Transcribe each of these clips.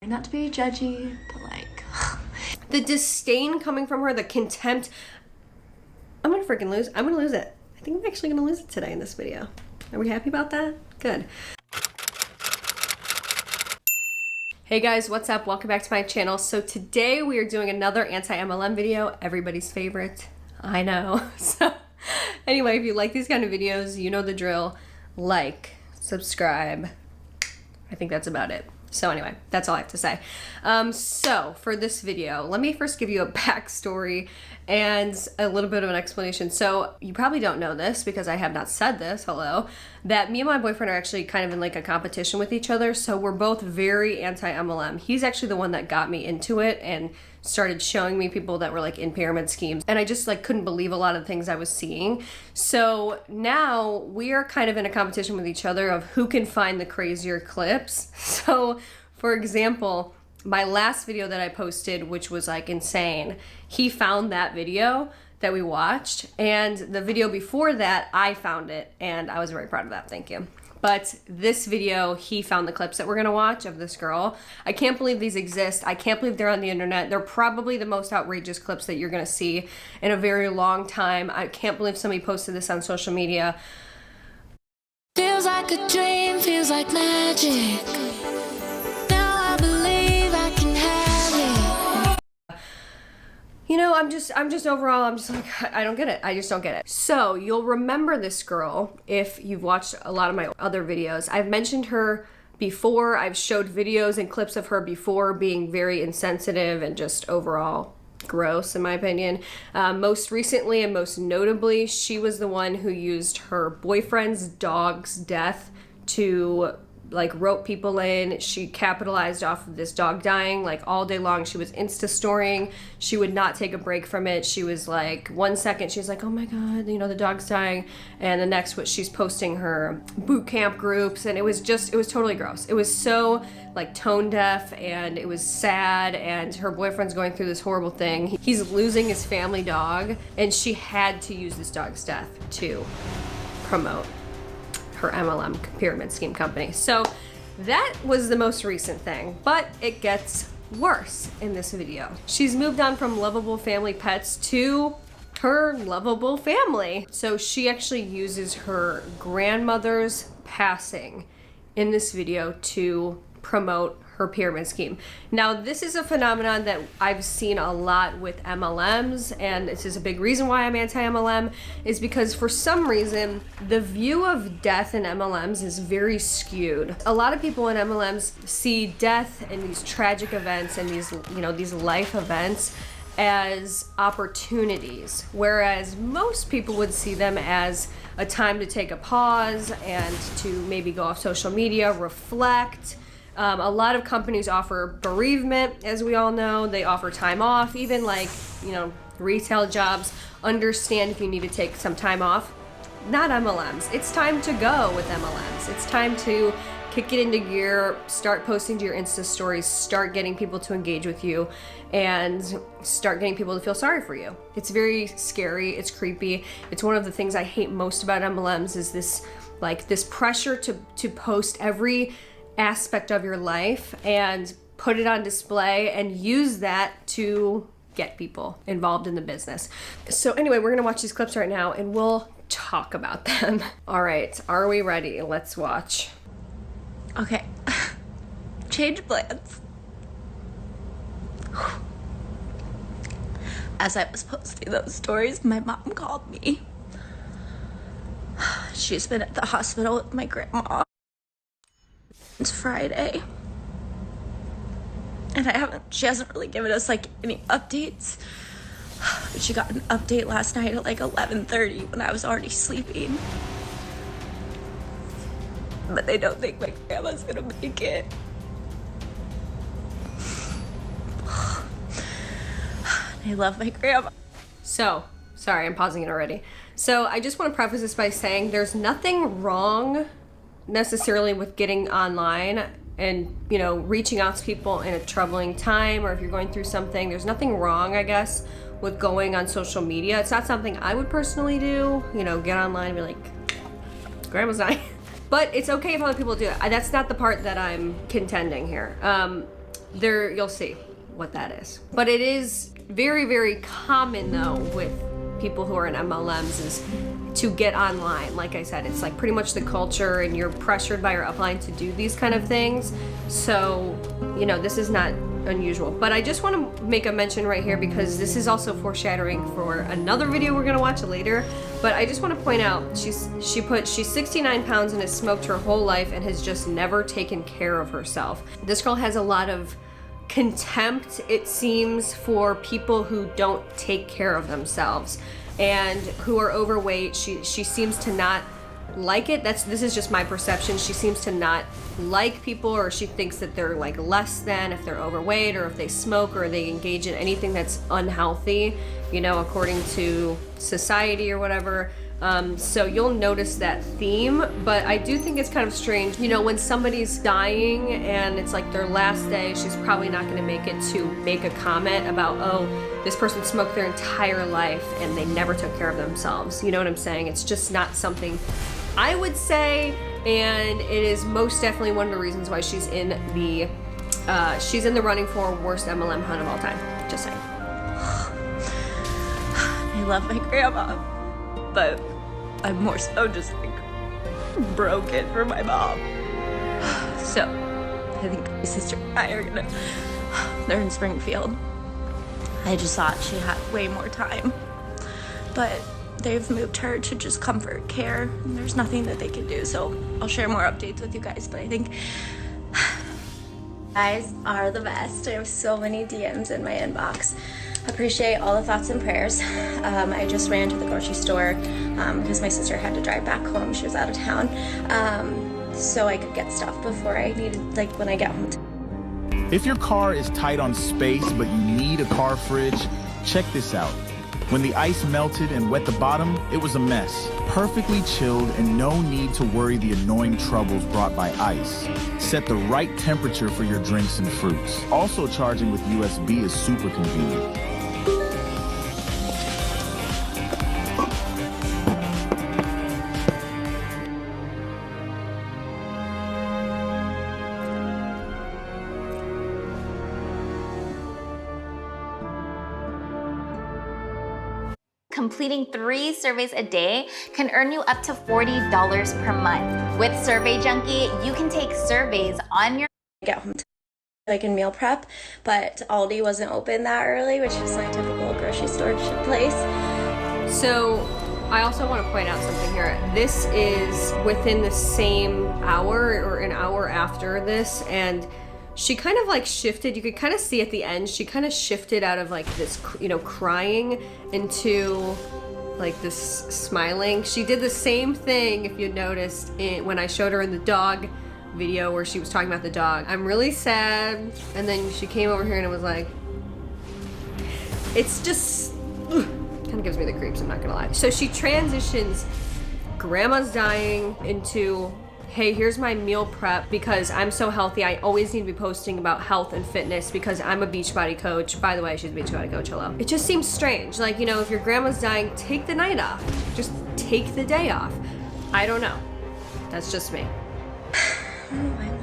Not to be judgy, but like the disdain coming from her, the contempt. I'm gonna freaking lose. I'm gonna lose it. I think I'm actually gonna lose it today in this video. Are we happy about that? Good. Hey guys, what's up? Welcome back to my channel. So today we are doing another anti-MLM video, everybody's favorite. I know. So anyway, if you like these kind of videos, you know the drill. Like, subscribe. I think that's about it. So anyway, that's all I have to say. So for this video, let me first give you a backstory and a little bit of an explanation. So you probably don't know this because I have not said this, hello, that me and my boyfriend are actually kind of in like a competition with each other. So we're both very anti-MLM. He's actually the one that got me into it and started showing me people that were like in pyramid schemes. And I just like couldn't believe a lot of the things I was seeing. So now we are kind of in a competition with each other of who can find the crazier clips. So for example, my last video that I posted, which was like insane, he found that video that we watched, and the video before that, I found it, and I was very proud of that, thank you. But this video, he found the clips that we're gonna watch of this girl. I can't believe these exist. I can't believe they're on the internet. They're probably the most outrageous clips that you're gonna see in a very long time. I can't believe somebody posted this on social media. Feels like a dream, feels like magic. Now I believe I can have it. You know, I'm just overall, I'm just like, I don't get it. I just don't get it. So you'll remember this girl if you've watched a lot of my other videos. I've mentioned her before. I've showed videos and clips of her before being very insensitive and just overall gross in my opinion. Most recently and most notably, she was the one who used her boyfriend's dog's death to like rope people in. She capitalized off of this dog dying like all day long. She was Insta storying. She would not take a break from it. She was like, 1 second she's like, oh my god, you know, the dog's dying, and the next what she's posting her boot camp groups, and it was totally gross. It was so like tone deaf, and it was sad, and her boyfriend's going through this horrible thing. He's losing his family dog, and she had to use this dog's death to promote her MLM pyramid scheme company. So that was the most recent thing, but it gets worse in this video. She's moved on from lovable family pets to her lovable family. So she actually uses her grandmother's passing in this video to promote her pyramid scheme. Now, this is a phenomenon that I've seen a lot with MLMs, and this is a big reason why I'm anti-MLM, is because for some reason, the view of death in MLMs is very skewed. A lot of people in MLMs see death and these tragic events and these, you know, these life events as opportunities, whereas most people would see them as a time to take a pause and to maybe go off social media, reflect. A lot of companies offer bereavement, as we all know. They offer time off, even like, you know, retail jobs understand if you need to take some time off. Not MLMs. It's time to go with MLMs. It's time to kick it into gear, start posting to your Insta stories, start getting people to engage with you, and start getting people to feel sorry for you. It's very scary, it's creepy. It's one of the things I hate most about MLMs is this, like, this pressure to post every aspect of your life and put it on display and use that to get people involved in the business. So anyway, we're gonna watch these clips right now and we'll talk about them. All right, are we ready? Let's watch. okay. Change plans. As I was posting those stories, my mom called me. She's been at the hospital with my grandma. It's Friday, and she hasn't really given us like any updates. She got an update last night at like 11:30 when I was already sleeping, but they don't think my grandma's gonna make it. I love my grandma. So, sorry, I'm pausing it already. So I just want to preface this by saying there's nothing wrong necessarily with getting online and, you know, reaching out to people in a troubling time, or if you're going through something, there's nothing wrong, I guess, with going on social media. It's not something I would personally do, you know, get online and be like, grandma's dying. But it's okay if other people do it. That's not the part that I'm contending here. you'll see what that is. But it is very, very common though with people who are in MLMs is to get online. Like I said, it's like pretty much the culture, and you're pressured by your upline to do these kind of things. So, you know, this is not unusual. But I just want to make a mention right here because this is also foreshadowing for another video we're gonna watch later. But I just want to point out, she's 69 pounds and has smoked her whole life and has just never taken care of herself. This girl has a lot of contempt, it seems, for people who don't take care of themselves and who are overweight. She seems to not like it. This is just my perception. She seems to not like people, or she thinks that they're like less than if they're overweight or if they smoke or they engage in anything that's unhealthy, you know, according to society or whatever. So you'll notice that theme, but I do think it's kind of strange, you know, when somebody's dying and it's like their last day, she's probably not going to make it to make a comment about, oh, this person smoked their entire life and they never took care of themselves. You know what I'm saying? It's just not something I would say, and it is most definitely one of the reasons why she's in the running for worst MLM hunt of all time. Just saying. I love my grandma, but I'm more so just like broken for my mom. So I think my sister and I are gonna, they're in Springfield. I just thought she had way more time, but they've moved her to just comfort care and there's nothing that they can do. So I'll share more updates with you guys, but I think guys are the best. I have so many DMs in my inbox. Appreciate all the thoughts and prayers. I just ran to the grocery store because my sister had to drive back home. She was out of town. So I could get stuff before I needed, like when I get home. If your car is tight on space but you need a car fridge, check this out. When the ice melted and wet the bottom, it was a mess. Perfectly chilled and no need to worry the annoying troubles brought by ice. Set the right temperature for your drinks and fruits. Also, charging with USB is super convenient. Completing 3 surveys a day can earn you up to $40 per month. With Survey Junkie, you can take surveys on your Get home like in meal prep, but Aldi wasn't open that early, which is my typical grocery store place. So I also want to point out something here. This is within the same hour or an hour after this, and she kind of like shifted. You could kind of see at the end, she kind of shifted out of like this, you know, crying into like this smiling. She did the same thing, if you noticed, when I showed her in the dog video where she was talking about the dog. I'm really sad. And then she came over here and it was like, it's just, kind of gives me the creeps, I'm not gonna lie. So she transitions grandma's dying into, hey, here's my meal prep because I'm so healthy. I always need to be posting about health and fitness because I'm a Beachbody coach. By the way, she's a Beachbody coach, hello. It just seems strange. Like, you know, if your grandma's dying, take the night off. Just take the day off. I don't know. That's just me. I'm like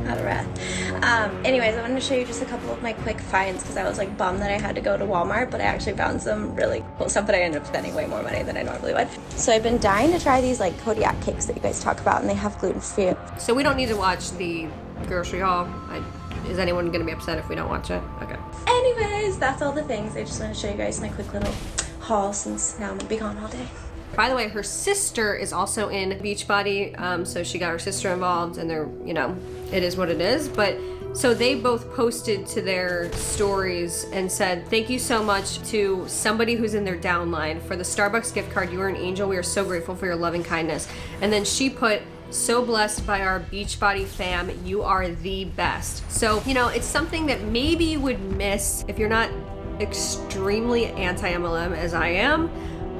out of breath. Anyways, I wanted to show you just a couple of my quick finds because I was like bummed that I had to go to Walmart, but I actually found some really cool stuff, but I ended up spending way more money than I normally would. So I've been dying to try these like Kodiak cakes that you guys talk about, and they have gluten-free. So we don't need to watch the grocery haul. Is anyone going to be upset if we don't watch it? Okay. Anyways, that's all the things. I just want to show you guys my quick little haul since now I'm gonna be gone all day. By the way, her sister is also in Beachbody, so she got her sister involved, and they're, you know, it is what it is. But so they both posted to their stories and said, thank you so much to somebody who's in their downline for the Starbucks gift card. You are an angel. We are so grateful for your loving kindness. And then she put, so blessed by our Beachbody fam. You are the best. So, you know, it's something that maybe you would miss if you're not extremely anti-MLM as I am.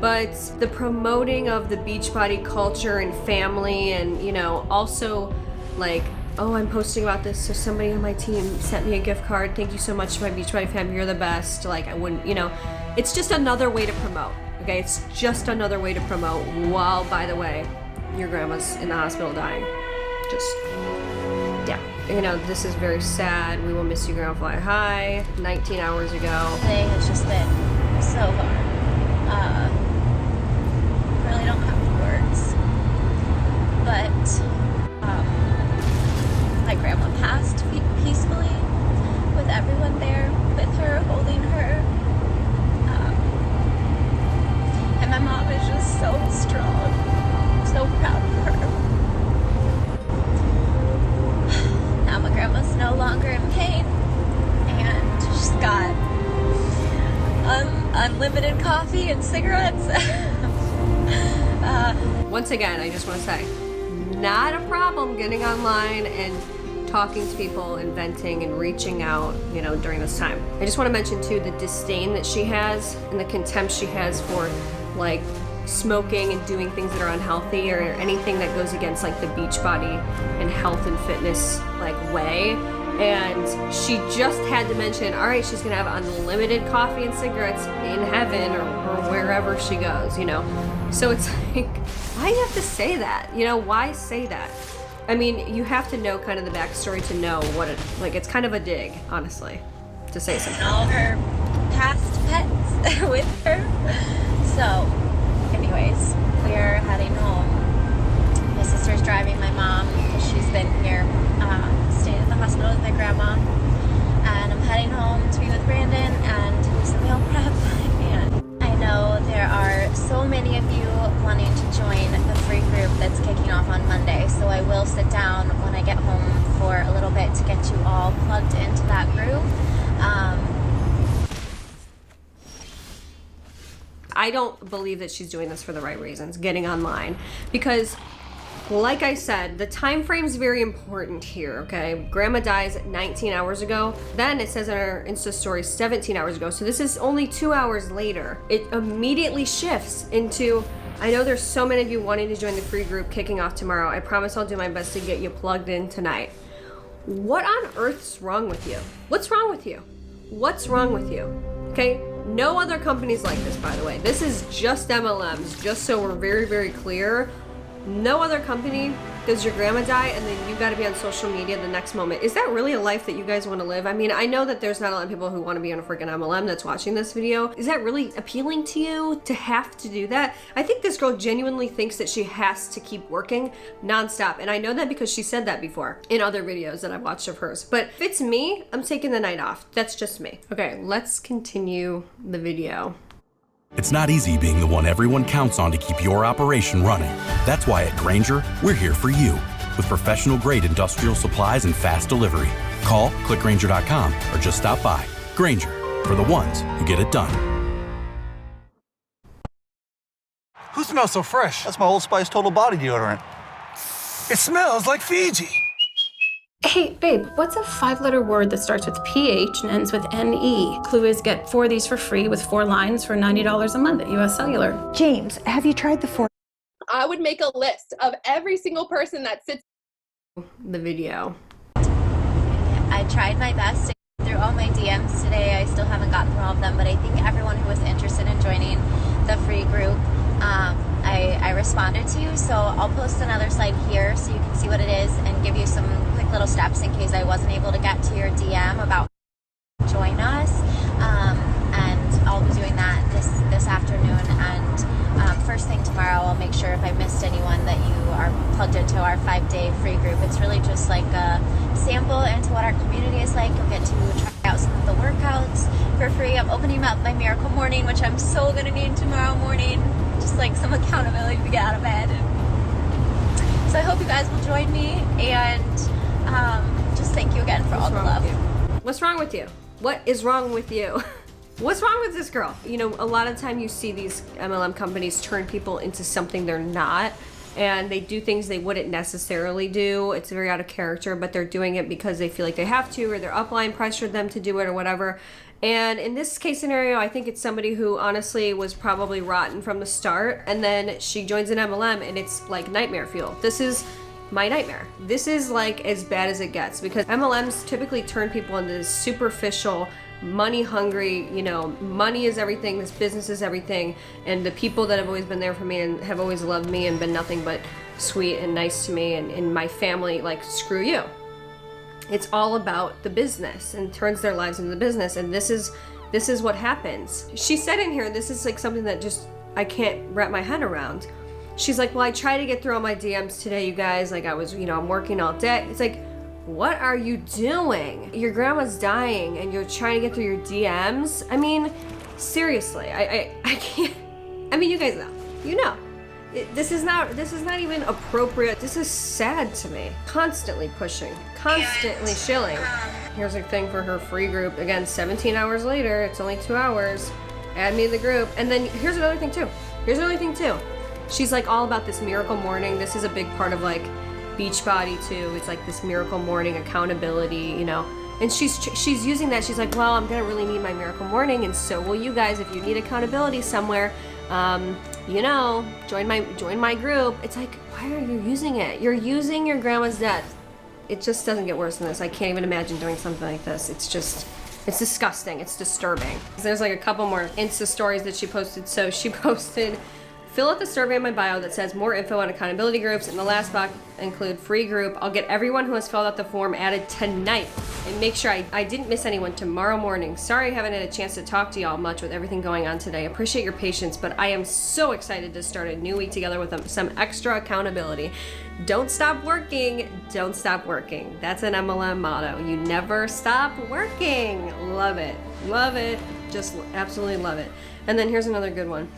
But the promoting of the Beachbody culture and family, and, you know, also like, oh, I'm posting about this, so somebody on my team sent me a gift card. Thank you so much to my Beachbody fam. You're the best. Like, I wouldn't, you know, it's just another way to promote. Okay, it's just another way to promote while, by the way, your grandma's in the hospital dying. Just, yeah. you know, this is very sad. We will miss you, Grandma Fly High. 19 hours ago. Today has just been so hard. Really don't have the words. But my grandma passed peacefully with everyone there, with her, holding her. And my mom is just so strong. I'm so proud of her. Now my grandma's no longer in pain, and she's got unlimited coffee and cigarettes. Once again, I just want to say, not a problem getting online and talking to people and venting and reaching out, you know, during this time. I just want to mention too the disdain that she has and the contempt she has for like smoking and doing things that are unhealthy or anything that goes against like the Beachbody and health and fitness like way. And she just had to mention, all right, she's gonna have unlimited coffee and cigarettes in heaven or wherever she goes, you know? So it's like, why do you have to say that? You know, why say that? I mean, you have to know kind of the backstory to know what it, like, it's kind of a dig, honestly, to say something. All of her past pets with her. So, anyways, we're heading home. My sister's driving my mom because she's been here, staying at the hospital with my grandma. And I'm heading home to be with Brandon and do some meal prep. And I know there are so many of you wanting to join the free group that's kicking off on Monday. So I will sit down when I get home for a little bit to get you all plugged into that group. I don't believe that she's doing this for the right reasons, getting online, because like I said, the time frame is very important here, okay? Grandma dies 19 hours ago. Then it says in her Insta story 17 hours ago. So this is only 2 hours later. It immediately shifts into, I know there's so many of you wanting to join the free group kicking off tomorrow. I promise I'll do my best to get you plugged in tonight. What on earth's wrong with you? What's wrong with you? What's wrong with you? Okay? No other companies like this, by the way. This is just MLMs, just so we're very, very clear. No other company does your grandma die and then you got to be on social media the next moment. Is that really a life that you guys want to live? I mean, I know that there's not a lot of people who want to be on a freaking MLM that's watching this video. Is that really appealing to you to have to do that? I think this girl genuinely thinks that she has to keep working nonstop. And I know that because she said that before in other videos that I've watched of hers. But if it's me, I'm taking the night off. That's just me. Okay, let's continue the video. It's not easy being the one everyone counts on to keep your operation running. That's why at Grainger, we're here for you with professional-grade industrial supplies and fast delivery. Call, click Grainger.com, or just stop by. Grainger, for the ones who get it done. Who smells so fresh? That's my Old Spice Total Body Deodorant. It smells like Fiji. Hey, babe, what's a 5-letter word that starts with PH and ends with NE? Clue is get 4 of these for free with 4 lines for $90 a month at US Cellular. James, have you tried the 4? I would make a list of every single person that sits. The video. I tried my best to get through all my DMs today. I still haven't gotten through all of them, but I think everyone who was interested in joining the free group, I responded to. So I'll post another slide here so you can see what it is and give you some quick little steps in case I wasn't able to get to your DM about join us. And I'll be doing that this afternoon. And first thing tomorrow, I'll make sure if I missed anyone that you are plugged into our 5-day free group. It's really just like a sample into what our community is like. You'll get to try out some of the workouts for free. I'm opening up my Miracle Morning, which I'm so gonna need tomorrow morning. Just like some accountability to get out of bed. So I hope you guys will join me, and just thank you again for all the love. What's wrong with you? What is wrong with you? What's wrong with this girl? You know, a lot of time you see these MLM companies turn people into something they're not, and they do things they wouldn't necessarily do. It's very out of character, but they're doing it because they feel like they have to, or their upline pressured them to do it, or whatever. And in this case scenario, I think it's somebody who honestly was probably rotten from the start, and then she joins an MLM and it's like nightmare fuel. This is my nightmare. This is like as bad as it gets, because MLMs typically turn people into this superficial, money hungry, you know, money is everything, this business is everything, and the people that have always been there for me and have always loved me and been nothing but sweet and nice to me and my family, like, screw you. It's all about the business and turns their lives into the business. And this is what happens. She said in here, this is like something that just, I can't wrap my head around. She's like, well, I tried to get through all my DMs today, you guys. Like I was, I'm working all day. It's like, what are you doing? Your grandma's dying and you're trying to get through your DMs? I mean, seriously, I can't. I mean, you guys know. You know. This is not even appropriate. This is sad to me. Constantly pushing, constantly shilling. Here's a thing for her free group. Again, 17 hours later, it's only 2 hours. Add me to the group. And then here's another thing too. She's like all about this miracle morning. This is a big part of like Beachbody too. It's like this miracle morning accountability, And she's using that. She's like, well, I'm gonna really need my miracle morning, and so will you guys. If you need accountability somewhere, join my group. It's like, why are you using it? You're using your grandma's death. It just doesn't get worse than this. I can't even imagine doing something like this. It's disgusting. It's disturbing. There's like a couple more Insta stories that she posted. So she posted, fill out the survey in my bio that says more info on accountability groups. In the last box include free group. I'll get everyone who has filled out the form added tonight. And make sure I didn't miss anyone tomorrow morning. Sorry I haven't had a chance to talk to y'all much with everything going on today. Appreciate your patience, but I am so excited to start a new week together with some extra accountability. Don't stop working. Don't stop working. That's an MLM motto. You never stop working. Love it. Love it. Just absolutely love it. And then here's another good one.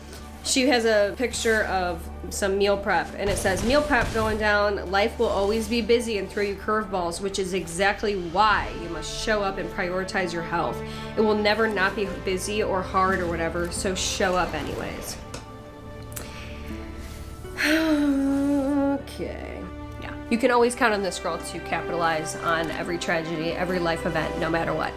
She has a picture of some meal prep, and it says, meal prep going down, life will always be busy and throw you curveballs, which is exactly why you must show up and prioritize your health. It will never not be busy or hard or whatever, so show up anyways. Okay. Yeah. You can always count on this girl to capitalize on every tragedy, every life event, no matter what.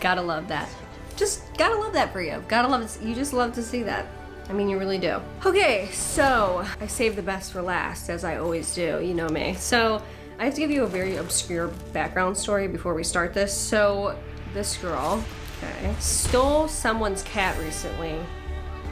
Gotta love that. Just gotta love that for you. Gotta love it. You just love to see that. I mean, you really do. Okay, so I saved the best for last, as I always do, you know me. So I have to give you a very obscure background story before we start this. So this girl, stole someone's cat recently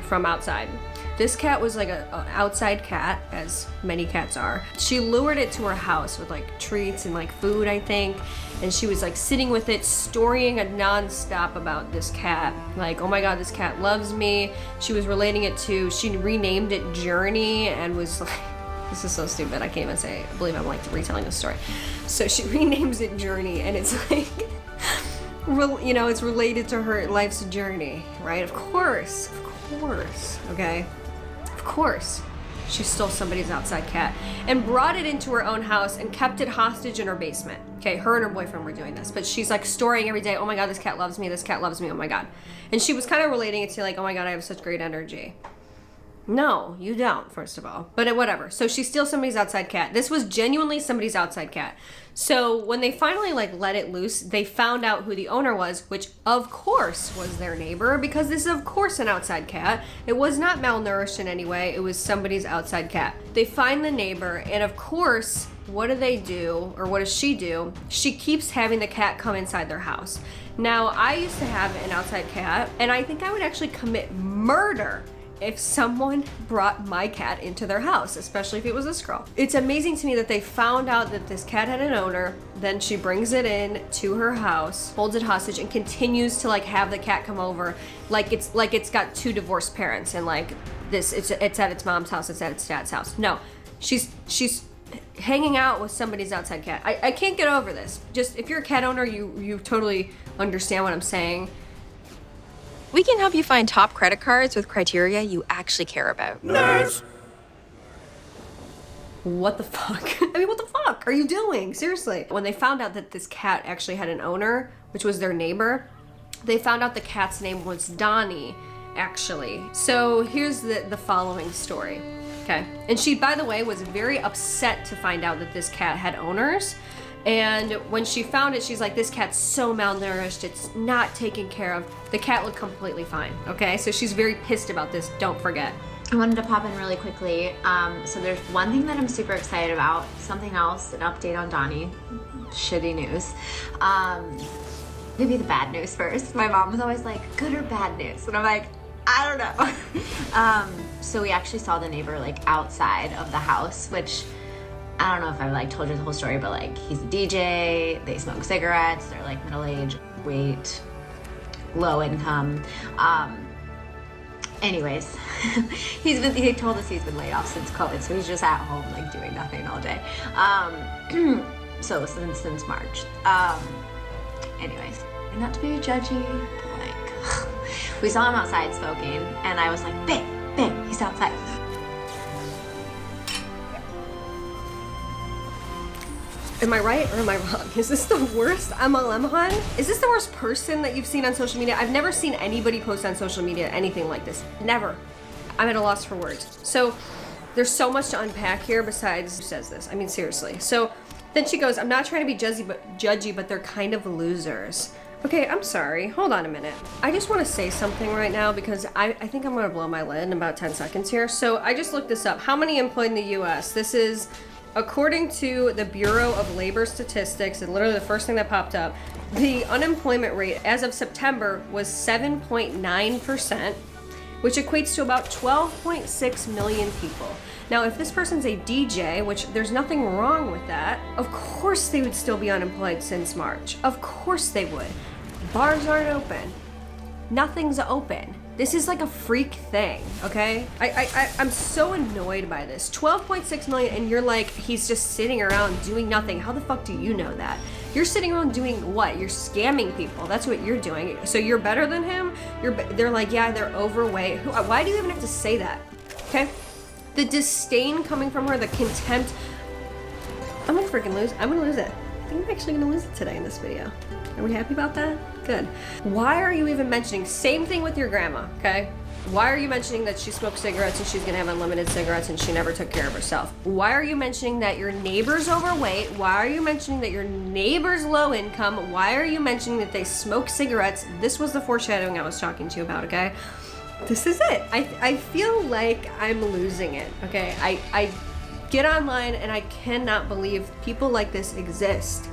from outside. This cat was like an outside cat, as many cats are. She lured it to her house with like treats and like food, I think. And she was like sitting with it, storying a nonstop about this cat. Like, oh my God, this cat loves me. She was relating it to, she renamed it Journey and was like, this is so stupid. I can't even believe I'm like retelling this story. So she renames it Journey, and it's like, it's related to her life's journey, right? Of course, okay? Of course. She stole somebody's outside cat and brought it into her own house and kept it hostage in her basement. Okay, her and her boyfriend were doing this, but she's like storying every day, oh my God, this cat loves me, oh my God. And she was kind of relating it to like, oh my God, I have such great energy. No, you don't, first of all, but whatever. So she steals somebody's outside cat. This was genuinely somebody's outside cat. So when they finally like let it loose, they found out who the owner was, which of course was their neighbor, because this is of course an outside cat. It was not malnourished in any way. It was somebody's outside cat. They find the neighbor, and of course, what do they do, or what does she do? She keeps having the cat come inside their house. Now, I used to have an outside cat, and I think I would actually commit murder if someone brought my cat into their house, especially if it was this girl. It's amazing to me that they found out that this cat had an owner, then she brings it in to her house, holds it hostage, and continues to like have the cat come over like it's got two divorced parents, and like this, it's at its mom's house, it's at its dad's house. No, she's hanging out with somebody's outside cat. I can't get over this. Just if you're a cat owner, you totally understand what I'm saying. We can help you find top credit cards with criteria you actually care about. Nerds! What the fuck? I mean, what the fuck are you doing? Seriously. When they found out that this cat actually had an owner, which was their neighbor, they found out the cat's name was Donnie, actually. So here's the following story. Okay. And she, by the way, was very upset to find out that this cat had owners. And when she found it, she's like, this cat's so malnourished, it's not taken care of. The cat looked completely fine, okay? So she's very pissed about this, don't forget. I wanted to pop in really quickly. So there's one thing that I'm super excited about, something else, an update on Donnie. Shitty news. Maybe the bad news first. My mom was always like, good or bad news? And I'm like, I don't know. So we actually saw the neighbor like outside of the house, which I don't know if I've like told you the whole story, but like he's a DJ, they smoke cigarettes, they're like middle-aged, weight, low income. Anyways, he told us he's been laid off since COVID, so he's just at home like doing nothing all day. So since March. Anyways, not to be judgy, but like we saw him outside smoking, and I was like, babe, he's outside. Am I right or am I wrong? Is this the worst MLM hunt? Is this the worst person that you've seen on social media? I've never seen anybody post on social media anything like this. Never. I'm at a loss for words. So there's so much to unpack here besides who says this. I mean, seriously. So then she goes, I'm not trying to be judgy, but they're kind of losers. Okay, I'm sorry. Hold on a minute. I just want to say something right now because I think I'm going to blow my lid in about 10 seconds here. So I just looked this up. How many employed in the U.S.? This is according to the Bureau of Labor Statistics, and literally the first thing that popped up, the unemployment rate as of September was 7.9%, which equates to about 12.6 million people. Now, if this person's a DJ, which there's nothing wrong with that, of course they would still be unemployed since March. Of course they would. Bars aren't open. Nothing's open. This is like a freak thing, okay? I'm so annoyed by this. 12.6 million, and you're like, he's just sitting around doing nothing. How the fuck do you know that? You're sitting around doing what? You're scamming people. That's what you're doing. So you're better than him? They're like, yeah, they're overweight. Why do you even have to say that? Okay? The disdain coming from her, the contempt. I'm gonna freaking lose. I'm gonna lose it. I think I'm actually gonna lose it today in this video. Are we happy about that? Good. Why are you even mentioning, same thing with your grandma, okay? Why are you mentioning that she smokes cigarettes and she's gonna have unlimited cigarettes and she never took care of herself? Why are you mentioning that your neighbor's overweight? Why are you mentioning that your neighbor's low income? Why are you mentioning that they smoke cigarettes? This was the foreshadowing I was talking to you about, okay? This is it. I feel like I'm losing it, okay? I get online and I cannot believe people like this exist,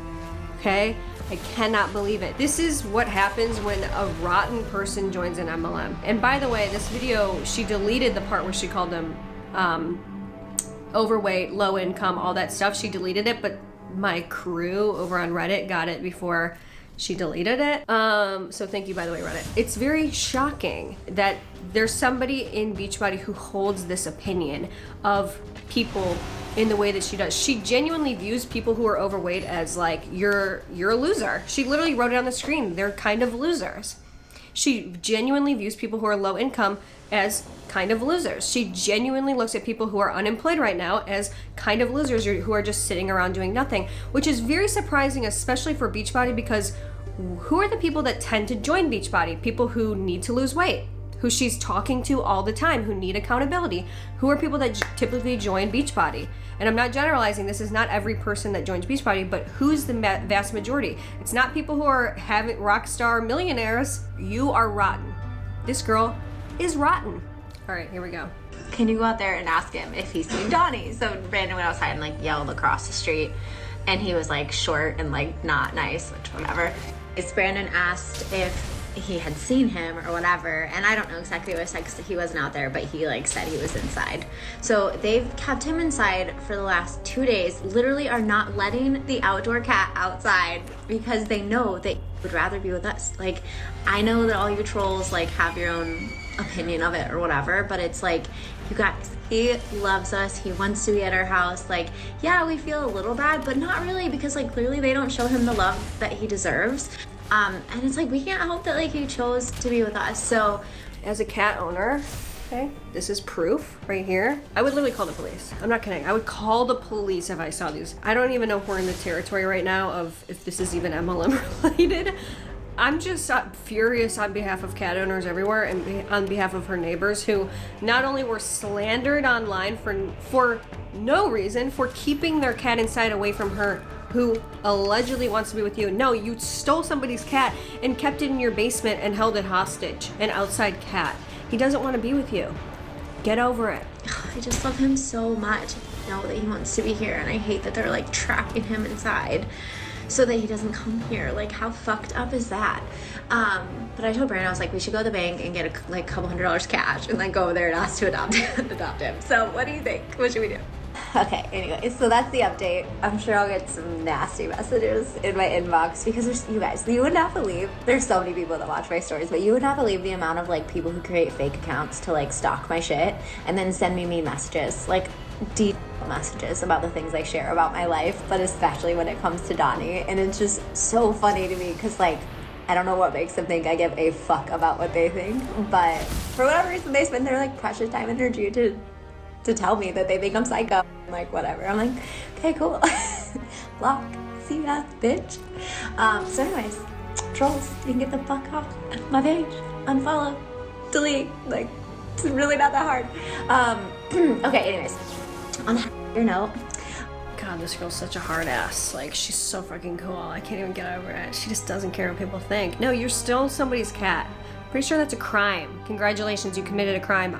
okay? I cannot believe it. This is what happens when a rotten person joins an MLM. And by the way, this video, she deleted the part where she called them overweight, low income, all that stuff. She deleted it, but my crew over on Reddit got it before she deleted it. So thank you, by the way, Reddit. It's very shocking that there's somebody in Beachbody who holds this opinion of people in the way that she does. She genuinely views people who are overweight as like, you're a loser. She literally wrote it on the screen. They're kind of losers. She genuinely views people who are low income as kind of losers. She genuinely looks at people who are unemployed right now as kind of losers who are just sitting around doing nothing, which is very surprising, especially for Beachbody, because who are the people that tend to join Beachbody? People who need to lose weight, who she's talking to all the time, who need accountability. Who are people that typically join Beachbody? And I'm not generalizing, this is not every person that joins Beachbody, but who's the vast majority? It's not people who are having rock star millionaires. You are rotten. This girl is rotten. All right, here we go. Can you go out there and ask him if he's seen Donnie? So Brandon went outside and like yelled across the street, and he was like short and like not nice, which whatever. Brandon asked if he had seen him or whatever, and I don't know exactly what it said because he wasn't out there, but he like said he was inside. So they've kept him inside for the last 2 days, literally are not letting the outdoor cat outside because they know that he would rather be with us. Like, I know that all you trolls like have your own opinion of it or whatever, but it's like, you guys, he loves us. He wants to be at our house. Like, yeah, we feel a little bad, but not really, because like clearly they don't show him the love that he deserves. And it's like, we can't help that like he chose to be with us. So as a cat owner, okay, this is proof right here. I would literally call the police. I'm not kidding. I would call the police if I saw these. I don't even know if we're in the territory right now of if this is even MLM related. I'm just furious on behalf of cat owners everywhere and on behalf of her neighbors who not only were slandered online for no reason, for keeping their cat inside away from her, who allegedly wants to be with you. No, you stole somebody's cat and kept it in your basement and held it hostage, an outside cat. He doesn't want to be with you. Get over it. I just love him so much. I know that he wants to be here, and I hate that they're like trapping him inside so that he doesn't come here. Like, how fucked up is that? But I told Brandon, I was like, we should go to the bank and get a couple $100 cash and then go over there and ask to adopt him. So what do you think? What should we do? Okay, anyway, so that's the update. I'm sure I'll get some nasty messages in my inbox because there's, you guys, you would not believe, there's so many people that watch my stories, but you would not believe the amount of like people who create fake accounts to like stalk my shit and then send me mean messages, like deep messages about the things I share about my life, but especially when it comes to Donnie. And it's just so funny to me because like, I don't know what makes them think I give a fuck about what they think, but for whatever reason they spend their like precious time and energy to tell me that they think I'm psycho. I'm like, whatever. I'm like, okay, cool. Block. See ya, bitch. So anyways, trolls, you can get the fuck off my page. Unfollow. Delete. Like, it's really not that hard. Okay, anyways. On a happier note. God, this girl's such a hard ass. Like, she's so fucking cool. I can't even get over it. She just doesn't care what people think. No, you're still somebody's cat. Pretty sure that's a crime. Congratulations, you committed a crime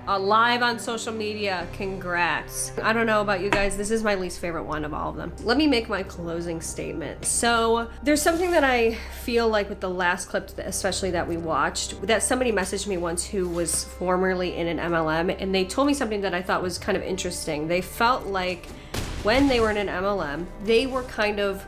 live on social media. Congrats. I don't know about you guys, this is my least favorite one of all of them. Let me make my closing statement. So there's something that I feel like with the last clip, especially that we watched, that somebody messaged me once who was formerly in an MLM, and they told me something that I thought was kind of interesting. They felt like when they were in an MLM, they were kind of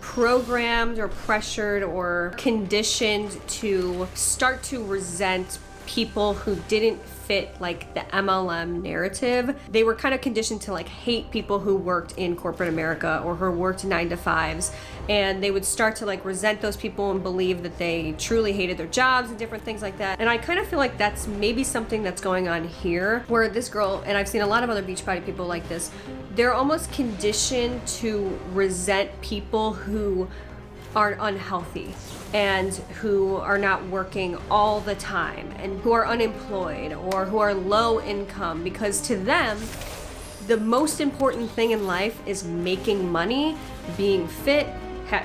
programmed or pressured or conditioned to start to resent people who didn't fit like the MLM narrative. They were kind of conditioned to like hate people who worked in corporate America or who worked 9-to-5s, and they would start to like resent those people and believe that they truly hated their jobs and different things like that. And I kind of feel like that's maybe something that's going on here, where this girl, and I've seen a lot of other Beachbody people like this, they're almost conditioned to resent people who are unhealthy and who are not working all the time and who are unemployed or who are low income, because to them, the most important thing in life is making money, being fit,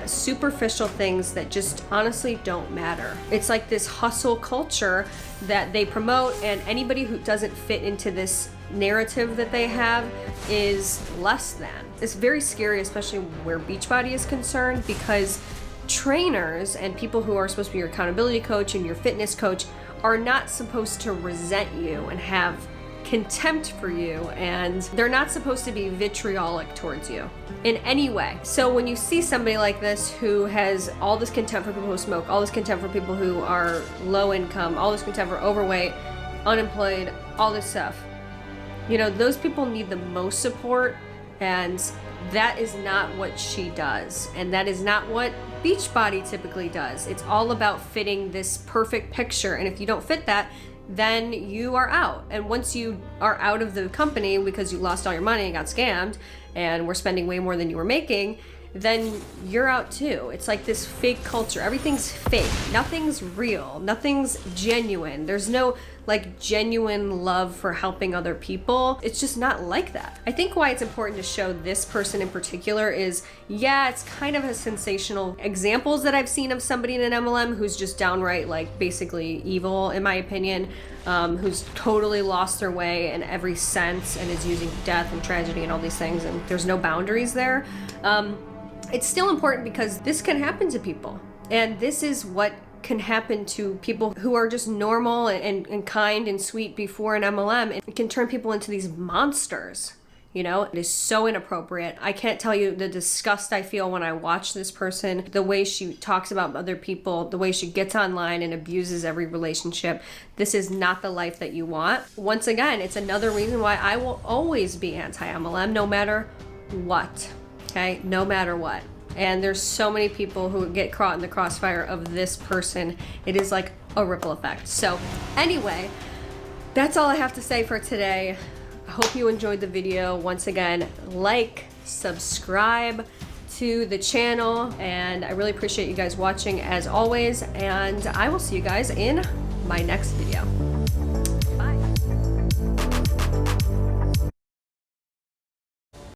superficial things that just honestly don't matter. It's like this hustle culture that they promote, and anybody who doesn't fit into this narrative that they have is less than. It's very scary, especially where Beachbody is concerned, because trainers and people who are supposed to be your accountability coach and your fitness coach are not supposed to resent you and have contempt for you, and they're not supposed to be vitriolic towards you in any way. So when you see somebody like this who has all this contempt for people who smoke, all this contempt for people who are low income, all this contempt for overweight, unemployed, all this stuff, you know, those people need the most support, and that is not what she does, and that is not what Beachbody typically does. It's all about fitting this perfect picture, and if you don't fit that, then you are out. And once you are out of the company because you lost all your money and got scammed and were spending way more than you were making, then you're out too. It's like this fake culture. Everything's fake. Nothing's real. Nothing's genuine. There's no like genuine love for helping other people. It's just not like that. I think why it's important to show this person in particular is, yeah, it's kind of a sensational examples that I've seen of somebody in an MLM who's just downright like basically evil, in my opinion, who's totally lost their way in every sense and is using death and tragedy and all these things, and there's no boundaries there. It's still important because this can happen to people, and this is what can happen to people who are just normal and kind and sweet before an MLM. It can turn people into these monsters. You know, it is so inappropriate. I can't tell you the disgust I feel when I watch this person, the way she talks about other people, the way she gets online and abuses every relationship. This is not the life that you want. Once again, it's another reason why I will always be anti-MLM, no matter what. Okay, no matter what. And there's so many people who get caught in the crossfire of this person. It is like a ripple effect. So anyway, that's all I have to say for today. I hope you enjoyed the video. Once again, like, subscribe to the channel, and I really appreciate you guys watching as always, and I will see you guys in my next video. Bye.